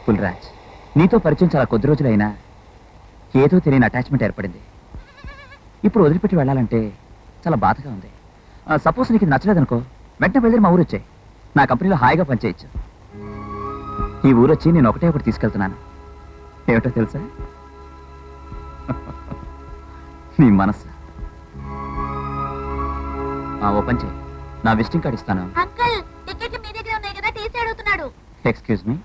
పుల్రాజ్, నీతో పరిచయం చాలా కొద్ది రోజులైనా ఏదో తెలియని అటాచ్మెంట్ ఏర్పడింది. ఇప్పుడు వదిలిపెట్టి వెళ్ళాలంటే చాలా బాధగా ఉంది. సపోజ్ నీకు ఇది నచ్చలేదనుకో, వెంటనే బయలుదేరి మా ఊరు వచ్చాయి. నా కంపెనీలో హాయిగా పనిచేయచ్చు. ఈ ఊరొచ్చి నేను ఒకటి తీసుకెళ్తున్నాను. ఏమిటో తెలుసా? నీ మనసు. ఓ పని చేయి, నా విజిటింగ్ కార్డు ఇస్తాను. అంకుల్, టికెట్లు మీ దగ్గర ఉన్నాయి కదా, టీసీ అడుగుతున్నాడు. Excuse me.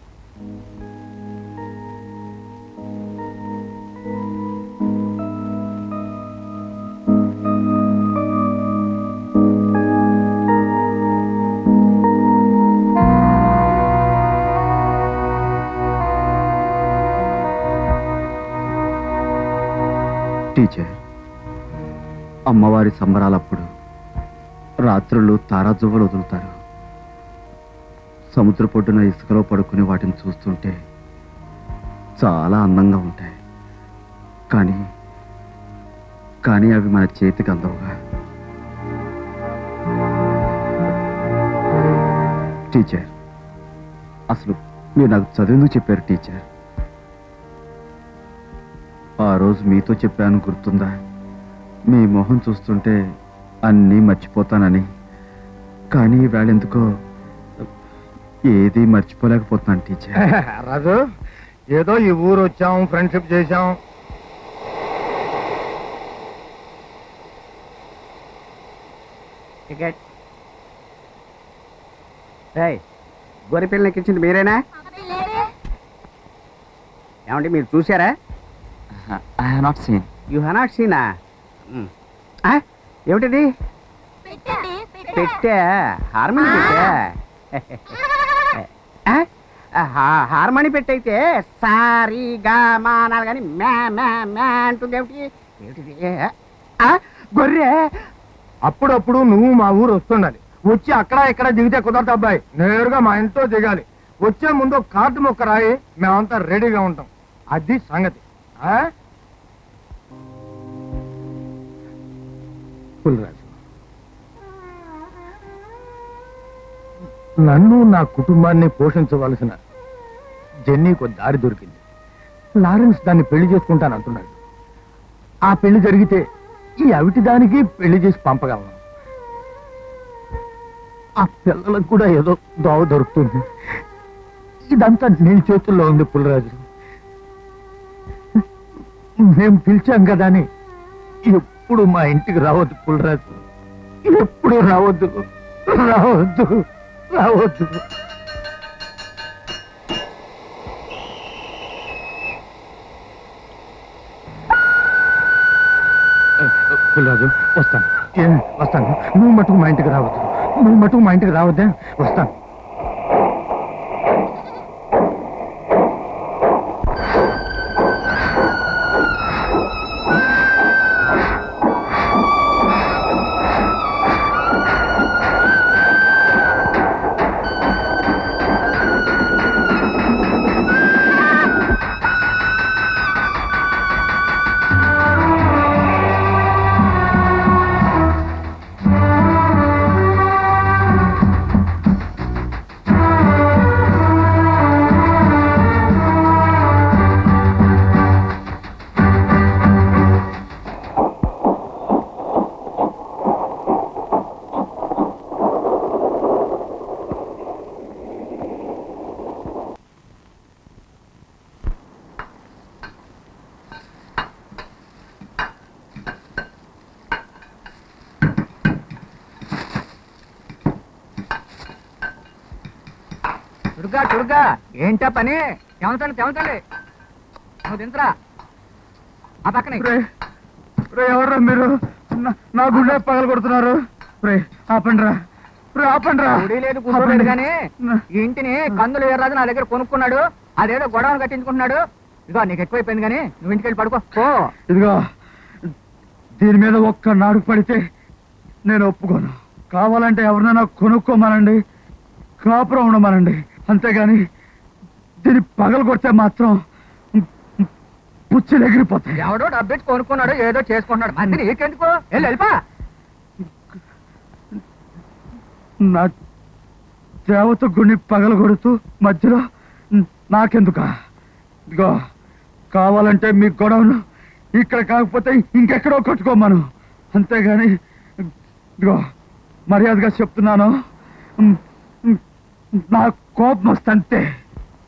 టీచర్, అమ్మవారి సంబరాలప్పుడు రాత్రులు తారాజువ్వలు వదులుతారు. సముద్ర పొడ్డున ఇసుకలో పడుకుని వాటిని చూస్తుంటే చాలా అందంగా ఉంటాయి. కానీ కానీ అవి మన చేతికి అందవుగా. టీచర్, అసలు మీరు నాకు చదువు చెప్పారు టీచర్? ఆ రోజు మీతో చెప్పాను, గుర్తుందా? మీ మొహం చూస్తుంటే అన్నీ మర్చిపోతానని. కానీ ఈవేళ ఎందుకో ఏది మర్చిపోలేకపోతున్నాను టీచర్. రాజు, ఏదో ఈ ఊరు వచ్చాం, ఫ్రెండ్షిప్ చేశాం. టికెట్. గొర్రె పిల్లలకి ఇచ్చింది మీరేనా? ఏమండి, మీరు చూసారా? I have not seen. You have not సీనా? ఏమిటిది? పెట్టా? హార్మోని పెట్టా? హార్మోని పెట్టయితే సారీ గా మా అనాలి కానీ మ్యా మ్యా మ్యా అంటుంది. ఏమిటిది? గొర్రె. అప్పుడప్పుడు నువ్వు మా ఊరు వస్తుండాలి. వచ్చి అక్కడ ఇక్కడ దిగితే కుదరదు అబ్బాయి. నేరుగా మా ఇంట్లో దిగాలి. వచ్చే ముందు కార్డు మొక్క రాయి, మేమంతా రెడీగా ఉంటాం. అది సంగతి. పుల్రాజు, నన్ను నా కుటుంబాన్ని పోషించవలసిన జెన్నీకి దారి దొరికింది. లారెన్స్ దాన్ని పెళ్లి చేసుకుంటానంటున్నాడు. ఆ పెళ్లి జరిగితే ఈ అవిటి దానికి పెళ్లి చేసి పంపగలను. ఆ పిల్లలకు కూడా ఏదో దోవ దొరుకుతుంది. ఇదంతా నీ చేతుల్లో ఉంది పుల్రాజు. మేము పిలిచాం కదా అని ఎప్పుడు మా ఇంటికి రావద్దు పుల్రాజు. ఎప్పుడు రావద్దు, రావద్దు, రావద్దు. పుల్రాజు, వస్తాను, వస్తాను. నువ్వు మటుకు మా ఇంటికి రావద్దు. నువ్వు మటుకు మా ఇంటికి రావద్దే. వస్తాను. దుర్గా దుర్గా, ఏంటా పని? తెమతలే తెమతలే, నువ్వు తింటరా. ఆ పక్కన ఎవరు మీరు? నా గుండె పగలు కొడుతున్నారు. ఆపండిరా, ఆపండిరా. గుడి లేదు కూర్చోలేదు కానీ ఇంటిని కందులు ఏర్రాజు నా దగ్గర కొనుక్కున్నాడు. అదేదో గొడవను కట్టించుకుంటున్నాడు. ఇదిగో నీకు ఎక్కువైపోయింది కానీ నువ్వు ఇంటికి వెళ్ళి పడుకో. ఇదిగో, దీని మీద ఒక్క నాడు పడితే నేను ఒప్పుకోను. కావాలంటే ఎవరినైనా కొనుక్కోమనండి, కాపురం ఉండమనండి. అంతేగాని దీన్ని పగలు కొడితే మాత్రం పుచ్చులు ఎగిరిపోతాయి. ఎవడో డబ్బెట్టి కొనుక్కున్నాడు, ఏదో చేసుకుంటున్నాడు. మంది నీకెందుకు? వెళ్ళిపా. నా దేవత గుడిని పగలగొడుతూ మధ్యలో నాకెందుకా? ఇదిగో కావాలంటే మీ గొడవను ఇక్కడ కాకపోతే ఇంకెక్కడో కట్టుకోమను, అంతేగాని ఇదిగో మర్యాదగా చెప్తున్నాను, నా కోపం వస్తంతే.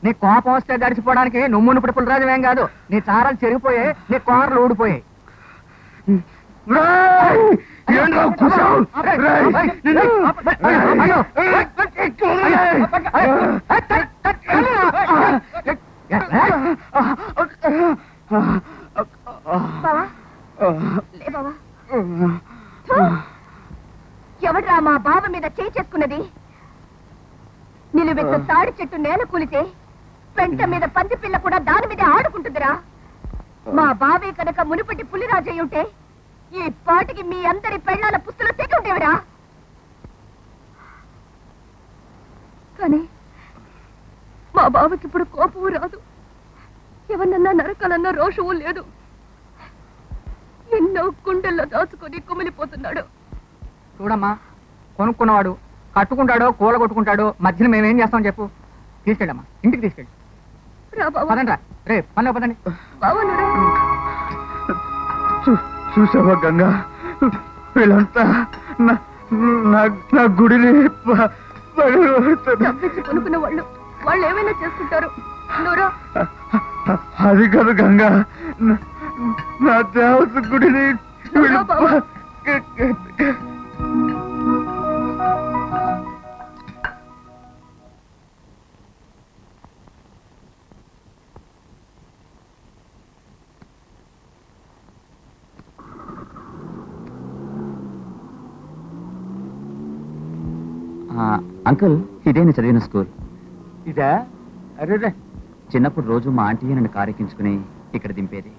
నీ కోపం వస్తే గడిచిపోవడానికి నువ్వు మునుపటి పుల్లరాజువేం కాదు. నీ చారాలు చెరిగిపోయాయి, నీ కూరలు ఊడిపోయాయి. రేయ్! ఏంట్రా కూసావు? రేయ్! బావా లే బావా. ఎవడ్రా మా బావ మీద చేయి చేసుకున్నది? నిలువెత్తు తాడి చెట్టు నేల కూలితే పెంట మీద పంది పిల్ల కూడా దాని మీద ఆడుకుంటుందిరా. మా బావే కనుక మునుపటి పులిరాజయ్య ఉంటే ఈ పాటికి మీ అందరి పెళ్ళాల పుస్తలు తెగి ఉండేవిరా. కానీ మా బావకి ఇప్పుడు కోపము రాదు, ఎవరినన్నా నరకాలన్నా రోషము లేదు. ఎన్నో గుండెల్లో దాచుకొని కుమిలిపోతున్నాడు. చూడమ్మా, కొనుక్కున్నవాడు కట్టుకుంటాడో కూల కొట్టుకుంటాడో మధ్యన మేమేం చేస్తాం చెప్పు. తీసుకెళ్ళమ్మా, ఇంటికి తీసుకెళ్ళి. రా బావా. పదండి రా, రే పనిలో పదండి. బావనురా. చూసావా గంగా, వీళ్ళంతా నా గుడిని డబ్బిచ్చి కొనుక్కున్న వాళ్ళు వాళ్ళు ఏమైనా చేసుకుంటారు. నువ్వురా. అది కాదు గంగా, నా దేవత గుడిని వీళ్ళు బావా. అంకుల్, ఇదే నేను చదివిన స్కూల్. ఇదా? అరే చిన్నప్పుడు రోజు మా ఆంటీ నన్ను కారెక్కించుకుని ఇక్కడ దింపేది.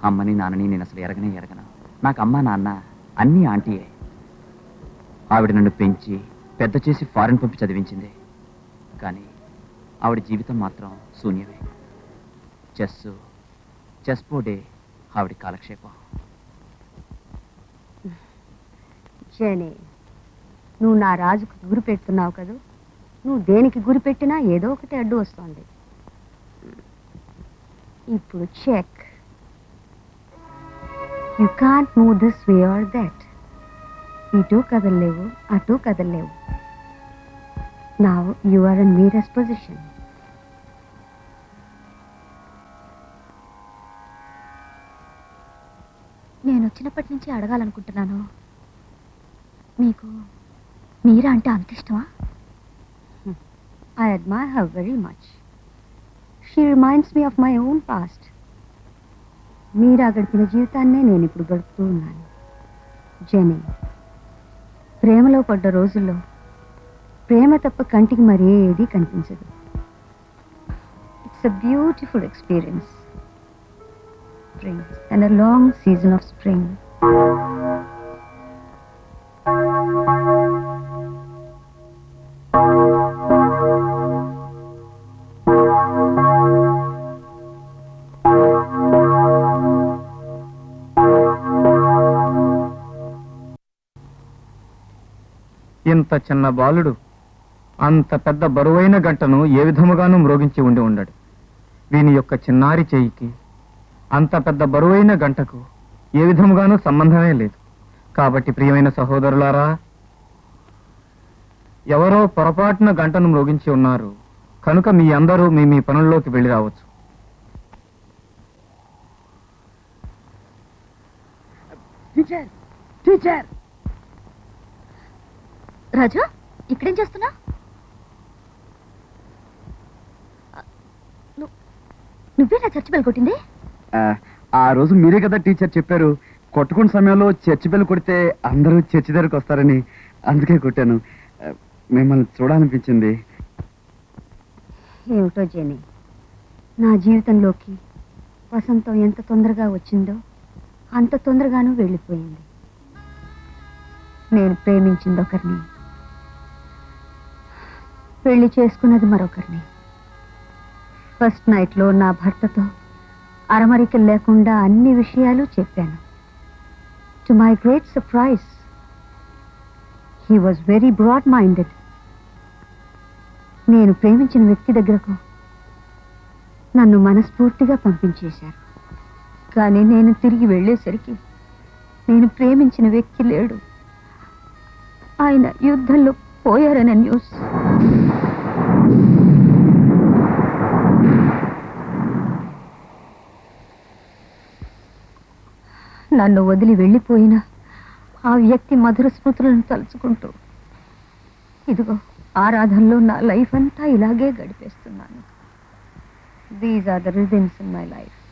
అమ్మని నాన్నని నేను అసలు ఎరగను. నాకు అమ్మ నాన్న అన్నీ ఆంటీయే. ఆవిడ నన్ను పెంచి పెద్ద చేసి ఫారెన్ పంపి చదివించింది. కానీ ఆవిడ జీవితం మాత్రం శూన్యమే. చెస్ బోర్డే ఆవిడ కాలక్షేపం. జనే, నువ్వు నా రాజుకు గురి పెడుతున్నావు కదూ. నువ్వు దేనికి గురి పెట్టినా ఏదో ఒకటి అడ్డు వస్తుంది. ఇప్పుడు check. You can't move this way or that. ఇటు కదలలేవు, అటు కదలలేవు. Now you are in mirrors position. నేను వచ్చినప్పటి నుంచి అడగాలనుకుంటున్నాను, మీకు మీరా అంటే అంత ఇష్టమా? I admire her very much. She reminds me of my own past. మీరా గడిపిన జీవితాన్నే నేను ఇప్పుడు గడుపుతూ ఉన్నాను. జెనీ, ప్రేమలో పడ్డ రోజుల్లో ప్రేమ తప్ప కంటికి మరేది కనిపించదు. It's a beautiful experience. Spring and a long season of spring. ఇంత చిన్న బాలుడు అంత పెద్ద బరువైన గంటను ఏ విధముగానూ మ్రోగించి ఉండి ఉండడు. వీని యొక్క చిన్నారి చేయికి అంత పెద్ద బరువైన గంటకు ఏ విధముగానూ సంబంధమే లేదు. కాబట్టి ప్రియమైన సహోదరులారా, ఎవరో పొరపాటున గంటను మ్రోగించి ఉన్నారు కనుక మీ అందరూ మీ పనుల్లోకి వెళ్ళి రావచ్చు. టీచర్ రాజా, ఇక్కడేం చేస్తున్నా? నువ్వేనా చర్చి బెల్ కొట్టింది? ఆ రోజు మీరే కదా టీచర్ చెప్పారు, కొట్టుకున్న సమయంలో చర్చి బెల్ కొడితే అందరూ చర్చి దగ్గరకు వస్తారని. అందుకే కొట్టాను. మిమ్మల్ని చూడాలనిపించింది. ఏమిటో జెనీ, నా జీవితంలోకి వసంతం ఎంత తొందరగా వచ్చిందో అంత తొందరగానూ వెళ్ళిపోయింది. నేను ప్రేమించింది ఒకరిని, పెళ్లి చేసుకున్నది మరొకరిని. ఫస్ట్ నైట్లో నా భర్తతో అరమరికలు లేకుండా అన్ని విషయాలు చెప్పాను. To my great surprise, he was very broad minded. నేను ప్రేమించిన వ్యక్తి దగ్గరకు నన్ను మనస్ఫూర్తిగా పంపించేశారు. కానీ నేను తిరిగి వెళ్ళేసరికి నేను ప్రేమించిన వ్యక్తి లేడు. ఆయన యుద్ధంలో పోయారనే న్యూస్. నన్ను వదిలి వెళ్ళిపోయిన ఆ వ్యక్తి మధుర స్మృతులను తలుచుకుంటూ ఇదిగో ఆరాధనలో నా లైఫ్ అంతా ఇలాగే గడిపేస్తున్నాను. These are the rhythms in my life.